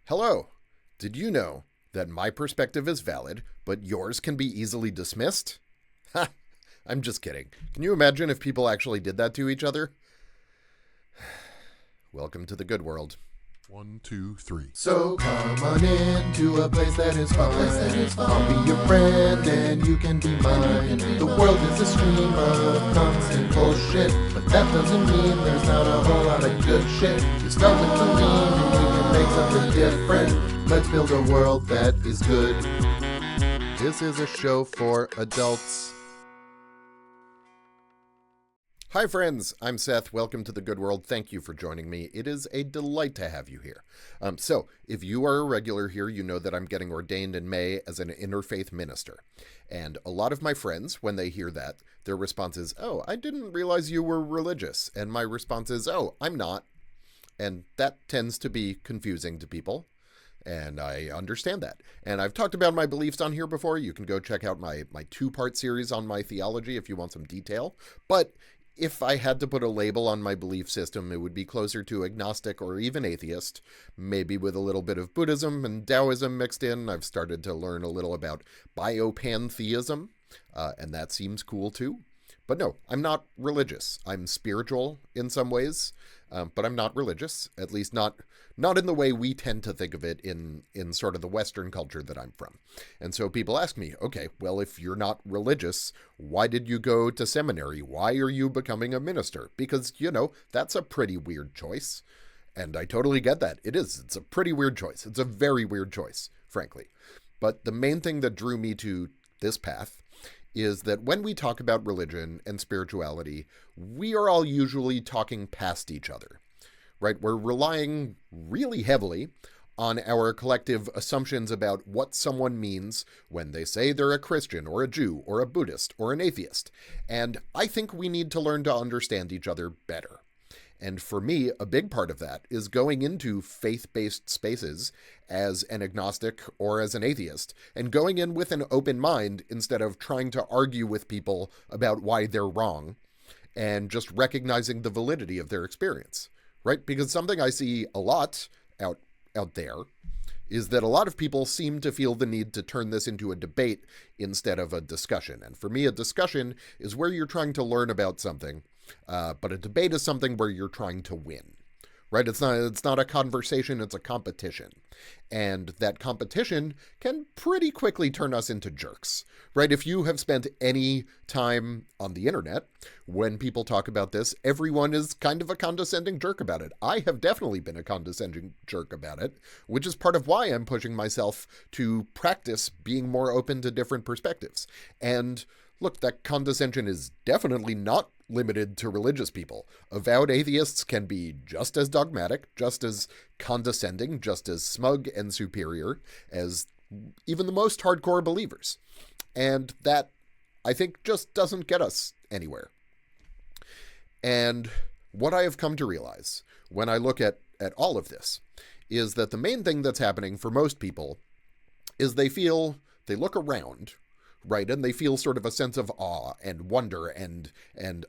Hello. Did you know that my perspective is valid, but yours can be easily dismissed? Ha! I'm just kidding. Can you imagine if people actually did that to each other? Welcome to the good world. 1, 2, 3. So come on in to a place that is fun. I'll be your friend and you can be mine. The world is a stream of constant bullshit, but that doesn't mean there's not a whole lot of good shit. You start with the lean and we can make something different. Let's build a world that is good. This is a show for adults. Hi friends, I'm Seth. Welcome to the good world. Thank you for joining me. It is a delight to have you here. So, if you are a regular here, you know that I'm getting ordained in May as an Interfaith minister. And a lot of my friends, when they hear that, their response is, "Oh, I didn't realize you were religious." And my response is, "Oh, I'm not." And that tends to be confusing to people. And I understand that. And I've talked about my beliefs on here before. You can go check out my two-part series on my theology if you want some detail. But if I had to put a label on my belief system, it would be closer to agnostic or even atheist, maybe with a little bit of Buddhism and Taoism mixed in. I've started to learn a little about biopantheism, and that seems cool too. But no, I'm not religious. I'm spiritual in some ways, but I'm not religious, at least not in the way we tend to think of it in sort of the Western culture that I'm from. And so people ask me, okay, well, if you're not religious, why did you go to seminary? Why are you becoming a minister? Because, that's a pretty weird choice. And I totally get that. It is. It's a pretty weird choice. It's a very weird choice, frankly. But the main thing that drew me to this path is that when we talk about religion and spirituality, we are all usually talking past each other, right? We're relying really heavily on our collective assumptions about what someone means when they say they're a Christian or a Jew or a Buddhist or an atheist. And I think we need to learn to understand each other better. And for me, a big part of that is going into faith-based spaces as an agnostic or as an atheist, and going in with an open mind instead of trying to argue with people about why they're wrong, and just recognizing the validity of their experience, right? Because something I see a lot out there is that a lot of people seem to feel the need to turn this into a debate instead of a discussion. And for me, a discussion is where you're trying to learn about something, but a debate is something where you're trying to win, right? It's not a conversation, it's a competition. And that competition can pretty quickly turn us into jerks, right? If you have spent any time on the internet, when people talk about this, everyone is kind of a condescending jerk about it. I have definitely been a condescending jerk about it, which is part of why I'm pushing myself to practice being more open to different perspectives. And look, that condescension is definitely not limited to religious people. Avowed atheists can be just as dogmatic, just as condescending, just as smug and superior as even the most hardcore believers. And that, I think, just doesn't get us anywhere. And what I have come to realize when I look at all of this is that the main thing that's happening for most people is they look around, right? And they feel sort of a sense of awe and wonder and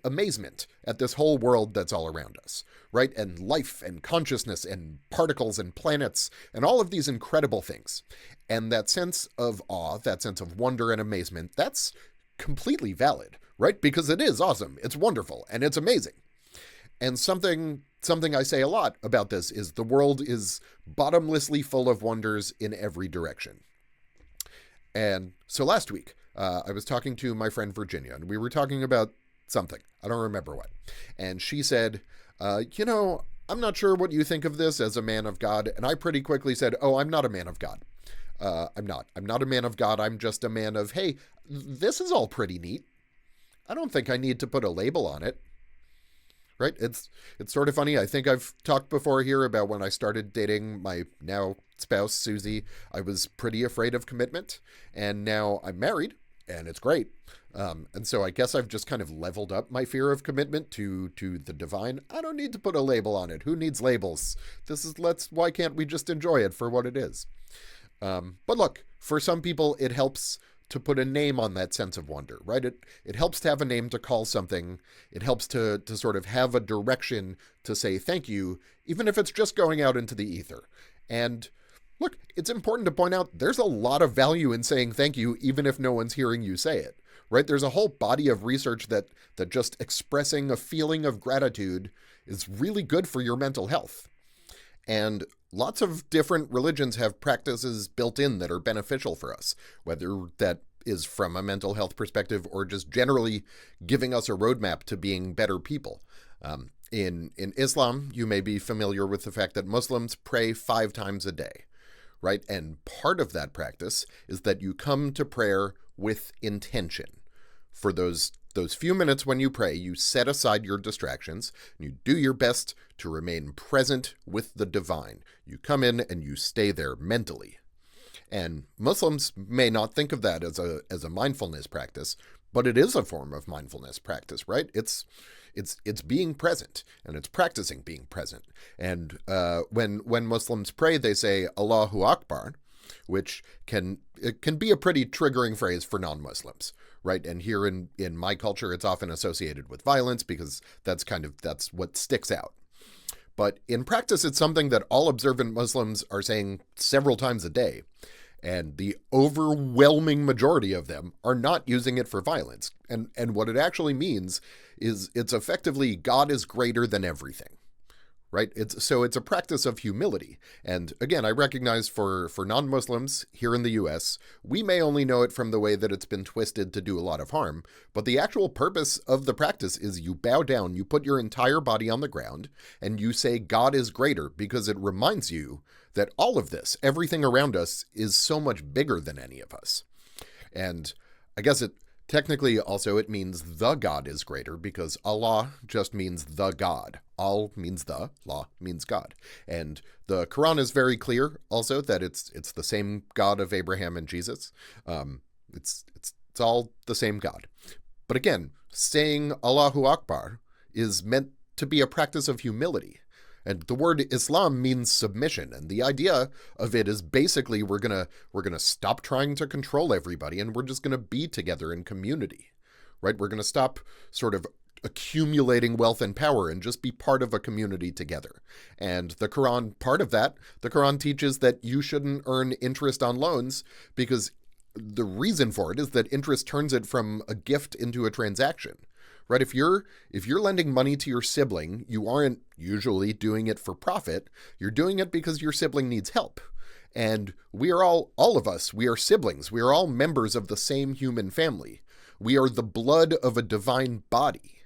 amazement at this whole world that's all around us, right? And life and consciousness and particles and planets and all of these incredible things. And that sense of awe, that sense of wonder and amazement, that's completely valid, right? Because it is awesome. It's wonderful and it's amazing. And something I say a lot about this is the world is bottomlessly full of wonders in every direction. And so last week, I was talking to my friend Virginia, and we were talking about something. I don't remember what. And she said, I'm not sure what you think of this as a man of God. And I pretty quickly said, oh, I'm not a man of God. I'm not a man of God. I'm just a man of, hey, this is all pretty neat. I don't think I need to put a label on it. Right? It's sort of funny. I think I've talked before here about when I started dating my now spouse, Susie. I was pretty afraid of commitment, and now I'm married, and it's great. And so I guess I've just kind of leveled up my fear of commitment to the divine. I don't need to put a label on it. Who needs labels? Why can't we just enjoy it for what it is? But look, for some people, it helps to put a name on that sense of wonder, right? It helps to have a name to call something. It helps to sort of have a direction to say thank you, even if it's just going out into the ether. And Look, it's important to point out there's a lot of value in saying thank you, even if no one's hearing you say it, right? There's a whole body of research that just expressing a feeling of gratitude is really good for your mental health. And lots of different religions have practices built in that are beneficial for us, whether that is from a mental health perspective or just generally giving us a roadmap to being better people. In Islam, you may be familiar with the fact that Muslims pray 5 times a day, right? And part of that practice is that you come to prayer with intention. For those few minutes when you pray, you set aside your distractions, and you do your best to remain present with the divine. You come in and you stay there mentally. And Muslims may not think of that as a mindfulness practice, but it is a form of mindfulness practice, right? It's being present, and it's practicing being present. And when Muslims pray, they say Allahu Akbar, which can be a pretty triggering phrase for non-Muslims, right? And here in my culture, it's often associated with violence because that's what sticks out. But in practice, it's something that all observant Muslims are saying several times a day. And the overwhelming majority of them are not using it for violence. And what it actually means is it's effectively God is greater than everything, right? It's a practice of humility. And again, I recognize for non-Muslims here in the US, we may only know it from the way that it's been twisted to do a lot of harm. But the actual purpose of the practice is you bow down, you put your entire body on the ground, and you say God is greater because it reminds you that all of this, everything around us, is so much bigger than any of us. And I guess it means the God is greater because Allah just means the God. Al means the, La means God. And the Quran is very clear also that it's the same God of Abraham and Jesus. It's all the same God. But again, saying Allahu Akbar is meant to be a practice of humility. And the word Islam means submission. And the idea of it is basically we're gonna stop trying to control everybody and we're just going to be together in community, right? We're going to stop sort of accumulating wealth and power and just be part of a community together. And the Quran teaches that you shouldn't earn interest on loans because the reason for it is that interest turns it from a gift into a transaction. Right? If you're lending money to your sibling, you aren't usually doing it for profit. You're doing it because your sibling needs help. And we are all of us, we are siblings. We are all members of the same human family. We are the blood of a divine body.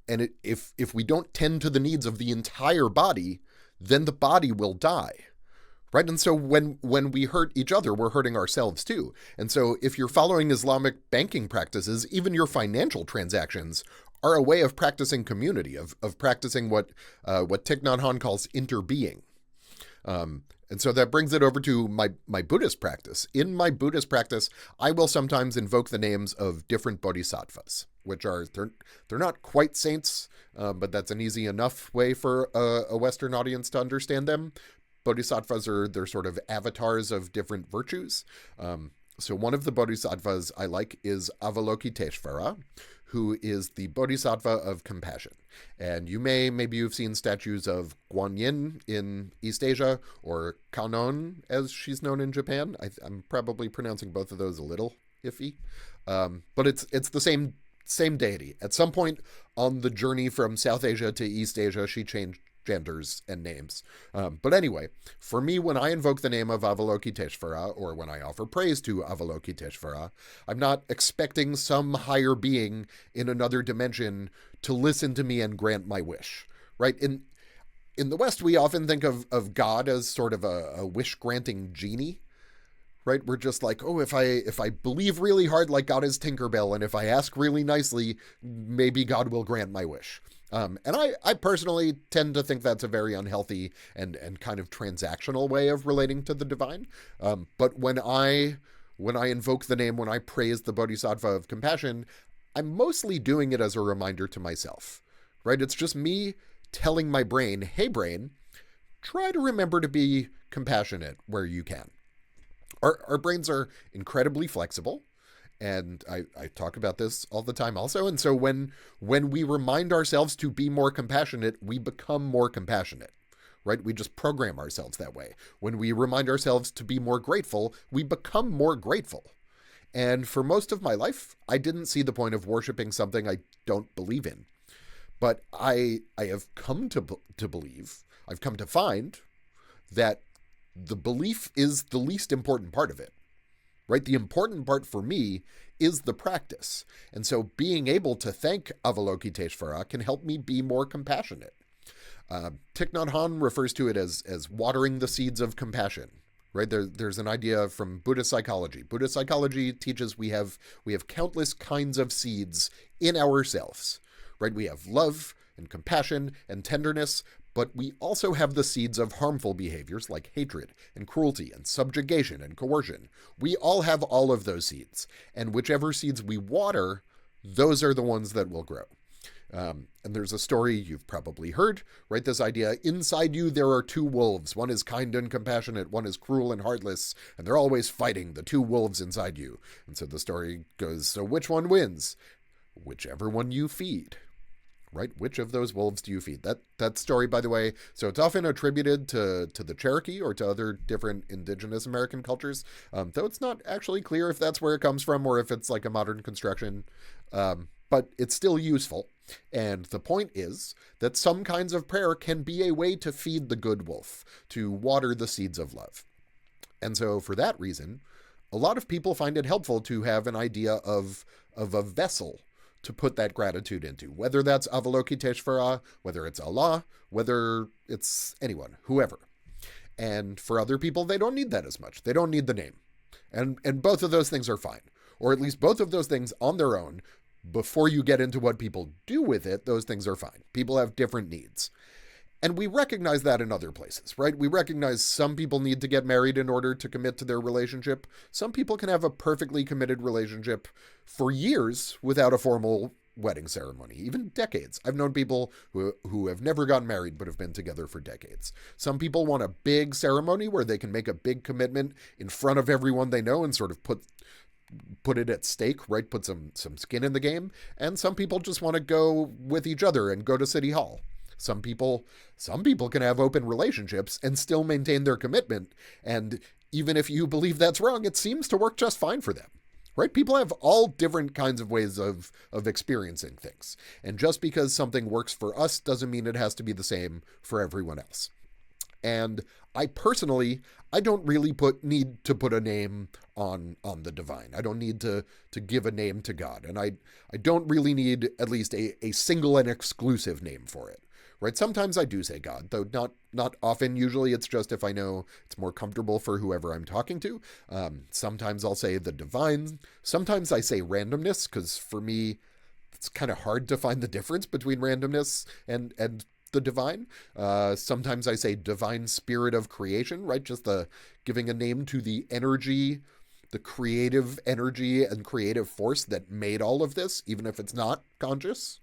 And if we don't tend to the needs of the entire body, then the body will die. Right? And so when we hurt each other, we're hurting ourselves too. And so if you're following Islamic banking practices, even your financial transactions are a way of practicing community, of practicing what Thich Nhat Hanh calls interbeing. And so that brings it over to my Buddhist practice. In my Buddhist practice, I will sometimes invoke the names of different bodhisattvas, which are, they're not quite saints, but that's an easy enough way for a Western audience to understand them. Bodhisattvas they're sort of avatars of different virtues. So one of the bodhisattvas I like is Avalokiteshvara, who is the bodhisattva of compassion. And maybe you've seen statues of Guanyin in East Asia, or Kannon, as she's known in Japan. I'm probably pronouncing both of those a little iffy. But it's the same deity. At some point on the journey from South Asia to East Asia, she changed genders and names. But anyway, for me, when I invoke the name of Avalokiteshvara, or when I offer praise to Avalokiteshvara, I'm not expecting some higher being in another dimension to listen to me and grant my wish, right? In the West, we often think of God as sort of a wish-granting genie, right? We're just like, oh, if I believe really hard like God is Tinkerbell, and if I ask really nicely, maybe God will grant my wish. And I personally tend to think that's a very unhealthy and kind of transactional way of relating to the divine. But when I invoke the name, when I praise the Bodhisattva of compassion, I'm mostly doing it as a reminder to myself, right? It's just me telling my brain, hey brain, try to remember to be compassionate where you can. Our brains are incredibly flexible. And I talk about this all the time also. And so when we remind ourselves to be more compassionate, we become more compassionate, right? We just program ourselves that way. When we remind ourselves to be more grateful, we become more grateful. And for most of my life, I didn't see the point of worshiping something I don't believe in. But I have come to believe, I've come to find that the belief is the least important part of it, right? The important part for me is the practice. And so being able to thank Avalokiteshvara can help me be more compassionate. Thich Nhat Hanh refers to it as watering the seeds of compassion, right? There's an idea from Buddhist psychology. Buddhist psychology teaches we have countless kinds of seeds in ourselves, right? We have love and compassion and tenderness, but we also have the seeds of harmful behaviors like hatred and cruelty and subjugation and coercion. We all have all of those seeds, and whichever seeds we water, those are the ones that will grow. And there's a story you've probably heard, right? This idea, inside you there are two wolves. One is kind and compassionate, one is cruel and heartless, and they're always fighting, the two wolves inside you. And so the story goes, so which one wins? Whichever one you feed. Right? Which of those wolves do you feed? That story, by the way, so it's often attributed to the Cherokee or to other different indigenous American cultures, though it's not actually clear if that's where it comes from or if it's like a modern construction, but it's still useful. And the point is that some kinds of prayer can be a way to feed the good wolf, to water the seeds of love. And so for that reason, a lot of people find it helpful to have an idea of a vessel to put that gratitude into, whether that's Avalokiteshvara, whether it's Allah, whether it's anyone, whoever. And for other people, they don't need that as much. They don't need the name. And both of those things are fine. Or at least both of those things on their own, before you get into what people do with it, those things are fine. People have different needs. And we recognize that in other places, right? We recognize some people need to get married in order to commit to their relationship. Some people can have a perfectly committed relationship for years without a formal wedding ceremony, even decades. I've known people who have never gotten married but have been together for decades. Some people want a big ceremony where they can make a big commitment in front of everyone they know and sort of put it at stake, right? Put some skin in the game. And some people just want to go with each other and go to City Hall. Some people can have open relationships and still maintain their commitment. And even if you believe that's wrong, it seems to work just fine for them, right? People have all different kinds of ways of experiencing things. And just because something works for us doesn't mean it has to be the same for everyone else. And I personally, I don't really need to put a name on the divine. I don't need to give a name to God. And I don't really need at least a single and exclusive name for it. Right? Sometimes I do say God, though not often. Usually it's just if I know it's more comfortable for whoever I'm talking to. Sometimes I'll say the divine. Sometimes I say randomness, because for me, it's kind of hard to find the difference between randomness and the divine. Sometimes I say divine spirit of creation, right? Just the giving a name to the energy, the creative energy and creative force that made all of this, even if it's not conscious.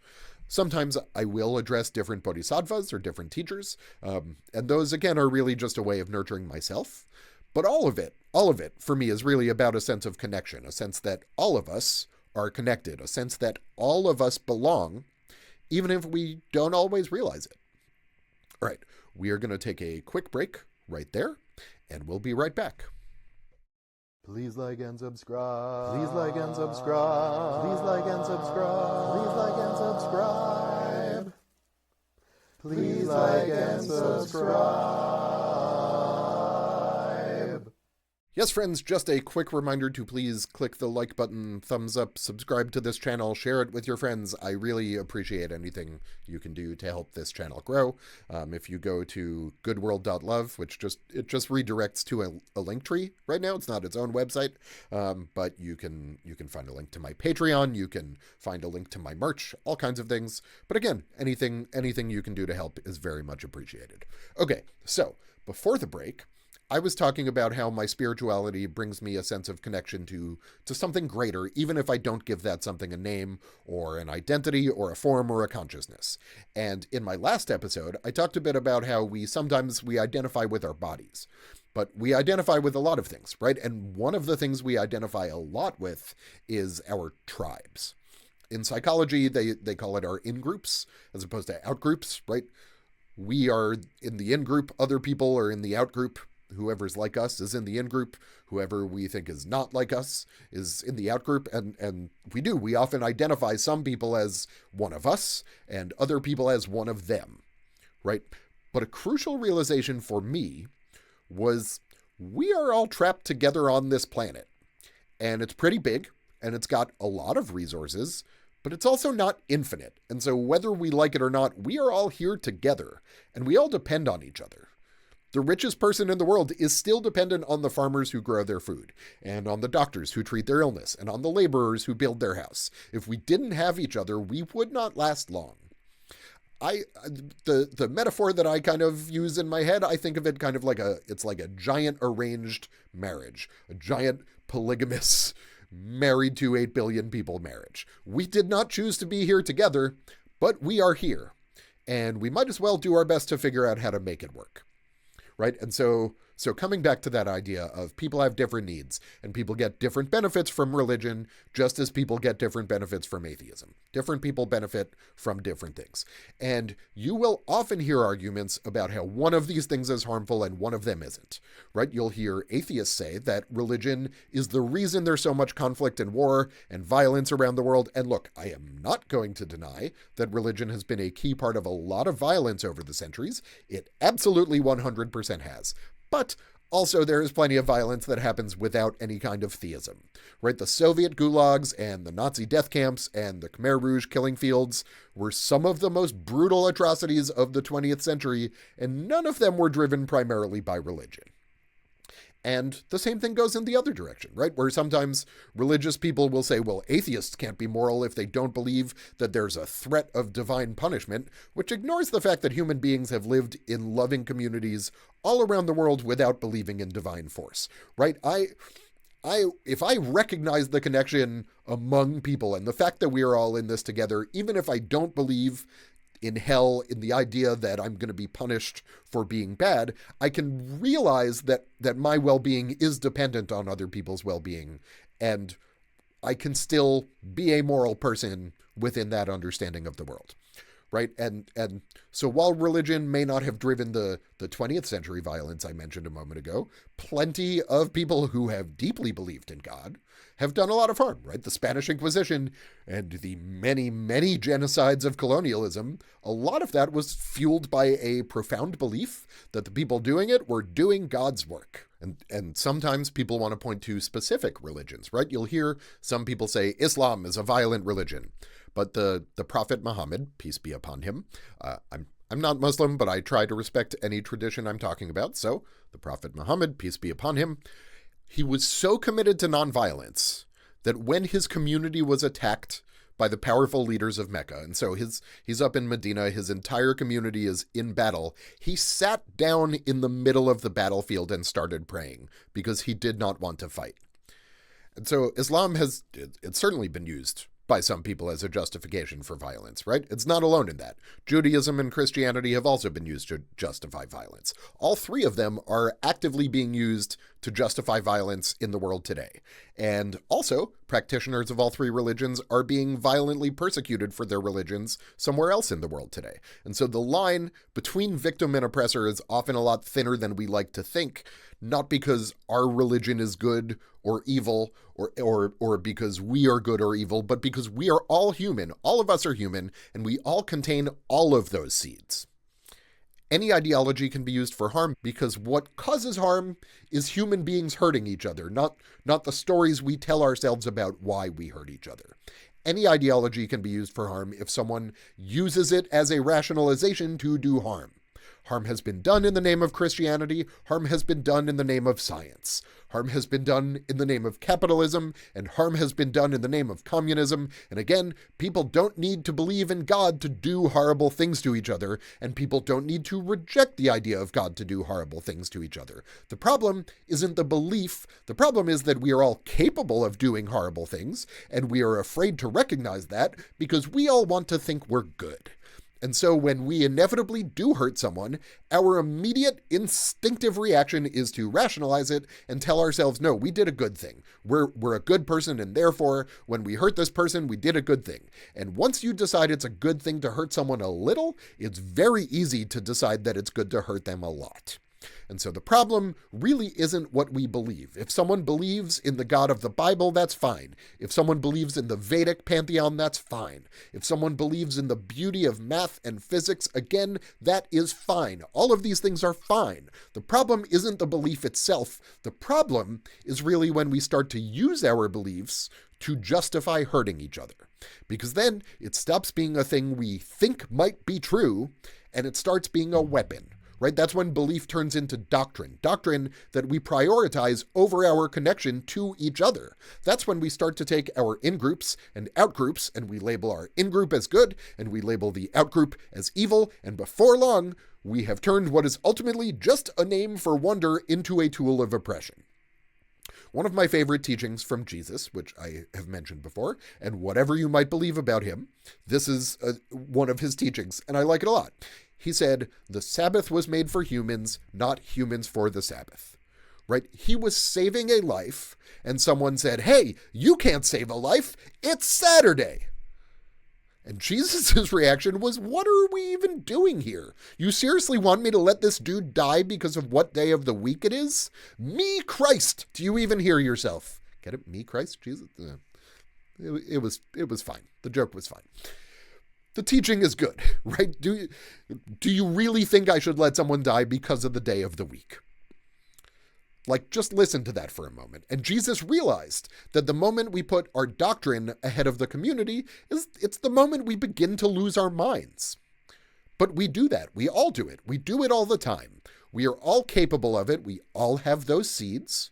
Sometimes I will address different bodhisattvas or different teachers, and those, again, are really just a way of nurturing myself. But all of it, for me, is really about a sense of connection, a sense that all of us are connected, a sense that all of us belong, even if we don't always realize it. All right, we are going to take a quick break right there, and we'll be right back. Please like and subscribe. Please like and subscribe. Please like and subscribe. Please like and subscribe. Please like and subscribe. Yes, friends, just a quick reminder to please click the like button, thumbs up, subscribe to this channel, share it with your friends. I really appreciate anything you can do to help this channel grow. If you go to goodworld.love, which just redirects to a link tree right now. It's not its own website, but you can find a link to my Patreon. You can find a link to my merch, all kinds of things. But again, anything you can do to help is very much appreciated. Okay, so before the break, I was talking about how my spirituality brings me a sense of connection to something greater, even if I don't give that something a name or an identity or a form or a consciousness. And in my last episode, I talked a bit about how sometimes we identify with our bodies, but we identify with a lot of things, right? And one of the things we identify a lot with is our tribes. In psychology, they call it our in-groups as opposed to out-groups, right? we are in the in-group, other people are in the out-group. Whoever's like us is in the in-group. Whoever we think is not like us is in the out-group. And we often identify some people as one of us and other people as one of them, right? But a crucial realization for me was we are all trapped together on this planet. And it's pretty big, and it's got a lot of resources, but it's also not infinite. And so whether we like it or not, we are all here together, and we all depend on each other. The richest person in the world is still dependent on the farmers who grow their food, and on the doctors who treat their illness, and on the laborers who build their house. If we didn't have each other, we would not last long. The metaphor that I kind of use in my head, I think of it kind of like it's like a giant arranged marriage, a giant polygamous married to 8 billion people marriage. We did not choose to be here together, but we are here, and we might as well do our best to figure out how to make it work. Right? And so coming back to that idea of people have different needs and people get different benefits from religion, just as people get different benefits from atheism. Different people benefit from different things. And you will often hear arguments about how one of these things is harmful and one of them isn't, right? You'll hear atheists say that religion is the reason there's so much conflict and war and violence around the world. And look, I am not going to deny that religion has been a key part of a lot of violence over the centuries. It absolutely 100% has. But also there is plenty of violence that happens without any kind of theism, right? The Soviet gulags and the Nazi death camps and the Khmer Rouge killing fields were some of the most brutal atrocities of the 20th century, and none of them were driven primarily by religion. And the same thing goes in the other direction, right? Where sometimes religious people will say, well, atheists can't be moral if they don't believe that there's a threat of divine punishment, which ignores the fact that human beings have lived in loving communities all around the world without believing in divine force, right? If I recognize the connection among people and the fact that we are all in this together, even if I don't believe in hell, in the idea that I'm going to be punished for being bad, I can realize that my well-being is dependent on other people's well-being, and I can still be a moral person within that understanding of the world, right? And so while religion may not have driven the 20th century violence I mentioned a moment ago, plenty of people who have deeply believed in God have done a lot of harm, right? The Spanish Inquisition and the many, many genocides of colonialism, a lot of that was fueled by a profound belief that the people doing it were doing God's work. And sometimes people want to point to specific religions, right? You'll hear some people say Islam is a violent religion, but the Prophet Muhammad, peace be upon him, I'm not Muslim, but I try to respect any tradition I'm talking about. So the Prophet Muhammad, peace be upon him, he was so committed to nonviolence that when his community was attacked by the powerful leaders of Mecca, and so he's up in Medina, his entire community is in battle, he sat down in the middle of the battlefield and started praying because he did not want to fight. And so Islam it's certainly been used by some people as a justification for violence, right? It's not alone in that. Judaism and Christianity have also been used to justify violence. All three of them are actively being used to justify violence in the world today. And also, practitioners of all three religions are being violently persecuted for their religions somewhere else in the world today. And so the line between victim and oppressor is often a lot thinner than we like to think, not because our religion is good or evil or because we are good or evil, but because we are all human. All of us are human, and we all contain all of those seeds. Any ideology can be used for harm because what causes harm is human beings hurting each other, not the stories we tell ourselves about why we hurt each other. Any ideology can be used for harm if someone uses it as a rationalization to do harm. Harm has been done in the name of Christianity. Harm has been done in the name of science. Harm has been done in the name of capitalism, and harm has been done in the name of communism. And again, people don't need to believe in God to do horrible things to each other, and people don't need to reject the idea of God to do horrible things to each other. The problem isn't the belief. The problem is that we are all capable of doing horrible things, and we are afraid to recognize that because we all want to think we're good. And so when we inevitably do hurt someone, our immediate instinctive reaction is to rationalize it and tell ourselves, no, we did a good thing. We're a good person, and therefore, when we hurt this person, we did a good thing. And once you decide it's a good thing to hurt someone a little, it's very easy to decide that it's good to hurt them a lot. And so the problem really isn't what we believe. If someone believes in the God of the Bible, that's fine. If someone believes in the Vedic pantheon, that's fine. If someone believes in the beauty of math and physics, again, that is fine. All of these things are fine. The problem isn't the belief itself. The problem is really when we start to use our beliefs to justify hurting each other. Because then it stops being a thing we think might be true, and it starts being a weapon. Right? That's when belief turns into doctrine that we prioritize over our connection to each other. That's when we start to take our in-groups and out-groups, and we label our in-group as good, and we label the out-group as evil, and before long, we have turned what is ultimately just a name for wonder into a tool of oppression. One of my favorite teachings from Jesus, which I have mentioned before, and whatever you might believe about him, this is one of his teachings, and I like it a lot. He said, the Sabbath was made for humans, not humans for the Sabbath. Right? He was saving a life, and someone said, hey, you can't save a life. It's Saturday. And Jesus' reaction was, what are we even doing here? You seriously want me to let this dude die because of what day of the week it is? Me, Christ. Do you even hear yourself? Get it? Me, Christ? Jesus? It was fine. The joke was fine. The teaching is good, right? Do you really think I should let someone die because of the day of the week? Like, just listen to that for a moment. And Jesus realized that the moment we put our doctrine ahead of the community, it's the moment we begin to lose our minds. But we do that. We all do it. We do it all the time. We are all capable of it. We all have those seeds.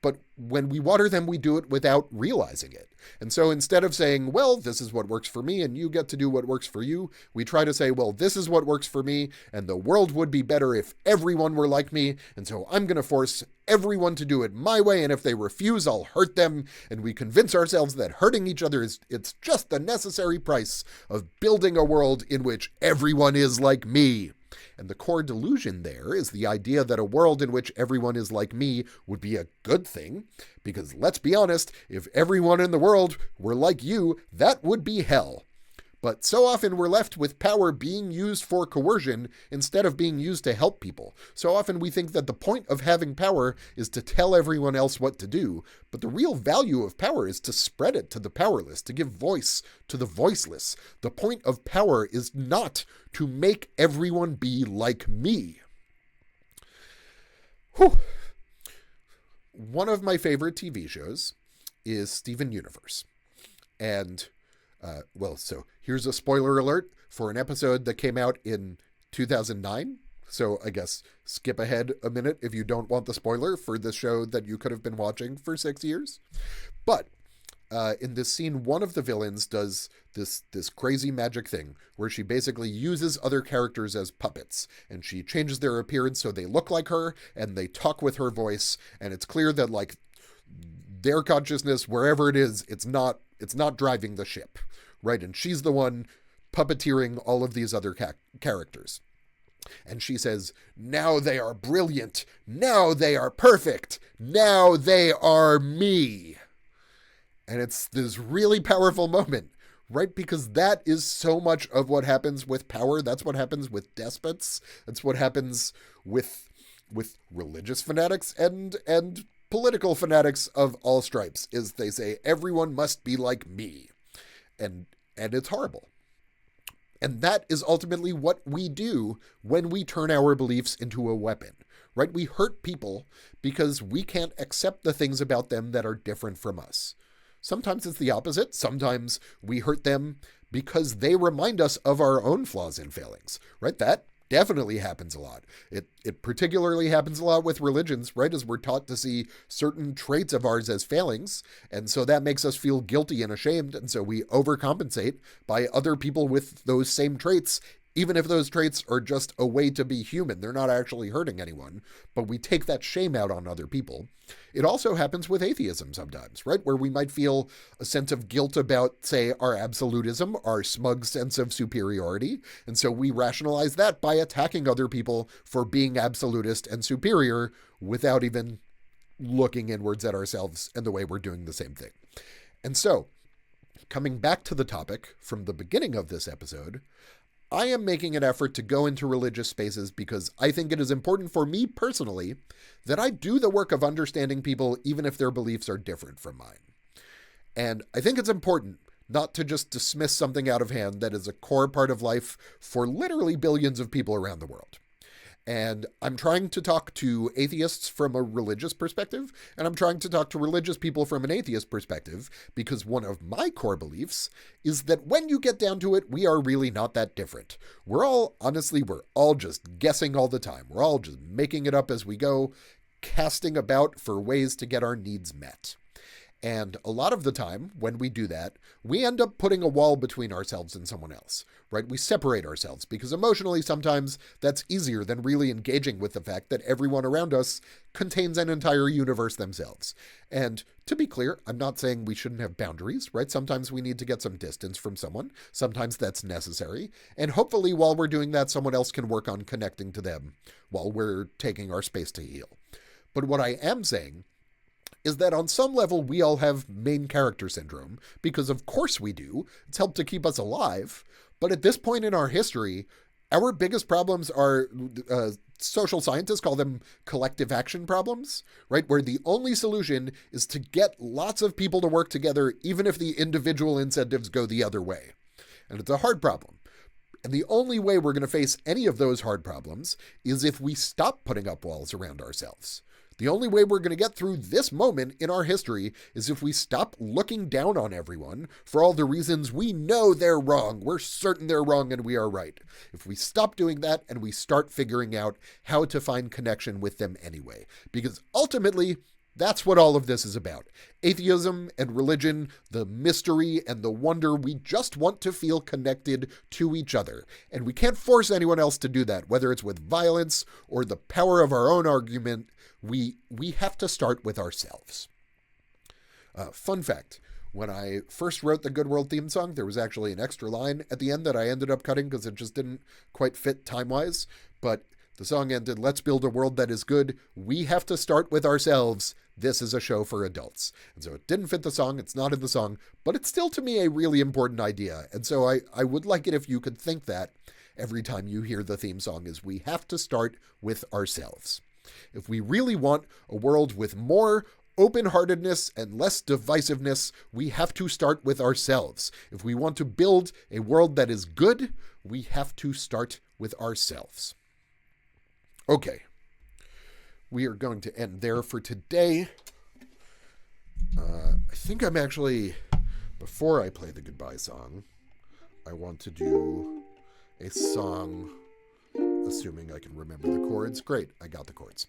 But when we water them, we do it without realizing it. And so instead of saying, well, this is what works for me and you get to do what works for you, we try to say, well, this is what works for me and the world would be better if everyone were like me. And so I'm going to force everyone to do it my way. And if they refuse, I'll hurt them. And we convince ourselves that hurting each other it's just the necessary price of building a world in which everyone is like me. And the core delusion there is the idea that a world in which everyone is like me would be a good thing. Because let's be honest, if everyone in the world were like you, that would be hell. But so often we're left with power being used for coercion instead of being used to help people. So often we think that the point of having power is to tell everyone else what to do, but the real value of power is to spread it to the powerless, to give voice to the voiceless. The point of power is not to make everyone be like me. Whew. One of my favorite TV shows is Steven Universe. And so here's a spoiler alert for an episode that came out in 2009. So I guess skip ahead a minute if you don't want the spoiler for this show that you could have been watching for 6 years. But in this scene, one of the villains does this crazy magic thing where she basically uses other characters as puppets, and she changes their appearance so they look like her and they talk with her voice. And it's clear that like their consciousness, wherever it is, it's not driving the ship, right? And she's the one puppeteering all of these other characters. And she says, now they are brilliant. Now they are perfect. Now they are me. And it's this really powerful moment, right? Because that is so much of what happens with power. That's what happens with despots. That's what happens with religious fanatics and political fanatics of all stripes, is they say, everyone must be like me. And it's horrible. And that is ultimately what we do when we turn our beliefs into a weapon, right? We hurt people because we can't accept the things about them that are different from us. Sometimes it's the opposite. Sometimes we hurt them because they remind us of our own flaws and failings, right? That definitely happens a lot. It particularly happens a lot with religions, right? As we're taught to see certain traits of ours as failings. And so that makes us feel guilty and ashamed. And so we overcompensate by other people with those same traits even if those traits are just a way to be human. They're not actually hurting anyone, but we take that shame out on other people. It also happens with atheism sometimes, right? Where we might feel a sense of guilt about, say, our absolutism, our smug sense of superiority. And so we rationalize that by attacking other people for being absolutist and superior without even looking inwards at ourselves and the way we're doing the same thing. And so, coming back to the topic from the beginning of this episode, I am making an effort to go into religious spaces because I think it is important for me personally that I do the work of understanding people even if their beliefs are different from mine. And I think it's important not to just dismiss something out of hand that is a core part of life for literally billions of people around the world. And I'm trying to talk to atheists from a religious perspective, and I'm trying to talk to religious people from an atheist perspective, because one of my core beliefs is that when you get down to it, we are really not that different. We're all just guessing all the time. We're all just making it up as we go, casting about for ways to get our needs met. And a lot of the time, when we do that, we end up putting a wall between ourselves and someone else, right? We separate ourselves because emotionally, sometimes that's easier than really engaging with the fact that everyone around us contains an entire universe themselves. And to be clear, I'm not saying we shouldn't have boundaries, right? Sometimes we need to get some distance from someone. Sometimes that's necessary. And hopefully, while we're doing that, someone else can work on connecting to them while we're taking our space to heal. But what I am saying is that on some level, we all have main character syndrome, because of course we do. It's helped to keep us alive. But at this point in our history, our biggest problems are, social scientists call them collective action problems, right? Where the only solution is to get lots of people to work together, even if the individual incentives go the other way. And it's a hard problem. And the only way we're going to face any of those hard problems is if we stop putting up walls around ourselves. The only way we're going to get through this moment in our history is if we stop looking down on everyone for all the reasons we know they're wrong. We're certain they're wrong and we are right. If we stop doing that and we start figuring out how to find connection with them anyway. Because ultimately, that's what all of this is about. Atheism and religion, the mystery and the wonder, we just want to feel connected to each other. And we can't force anyone else to do that, whether it's with violence or the power of our own argument. We have to start with ourselves. Fun fact, when I first wrote the Good World theme song, there was actually an extra line at the end that I ended up cutting because it just didn't quite fit time-wise. But the song ended, "Let's build a world that is good. We have to start with ourselves. This is a show for adults." And so it didn't fit the song. It's not in the song, but it's still to me a really important idea. And so I would like it if you could think that every time you hear the theme song, is we have to start with ourselves. If we really want a world with more open-heartedness and less divisiveness, we have to start with ourselves. If we want to build a world that is good, we have to start with ourselves. Okay. We are going to end there for today. I think I'm actually, before I play the goodbye song, I want to do a song, assuming I can remember the chords. Great, I got the chords.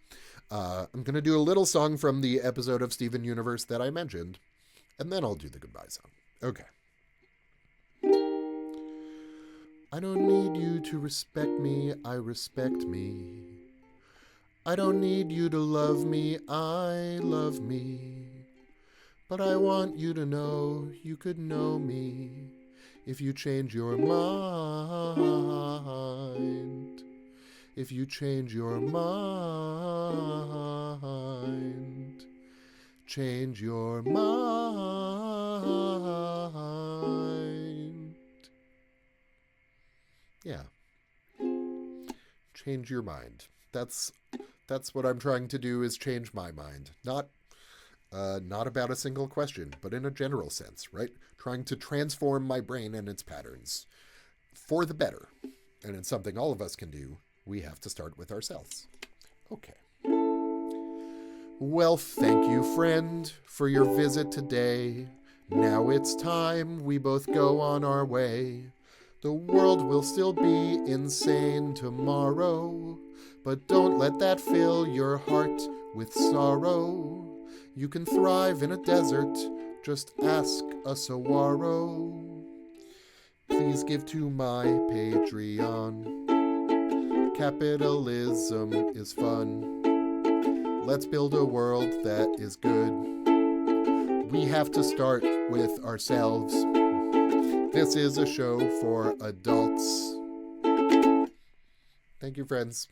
I'm going to do a little song from the episode of Steven Universe that I mentioned, and then I'll do the goodbye song. Okay. I don't need you to respect me, I respect me. I don't need you to love me, I love me. But I want you to know you could know me if you change your mind. If you change your mind. Change your mind. Yeah. Change your mind. That's what I'm trying to do, is change my mind. Not about a single question, but in a general sense, right? Trying to transform my brain and its patterns for the better. And it's something all of us can do. We have to start with ourselves. Okay. Well, thank you, friend, for your visit today. Now it's time we both go on our way. The world will still be insane tomorrow, but don't let that fill your heart with sorrow. You can thrive in a desert, just ask a saguaro. Please please give to my Patreon. Capitalism is fun. Let's build a world that is good. We have to start with ourselves. This is a show for adults. Thank you, friends.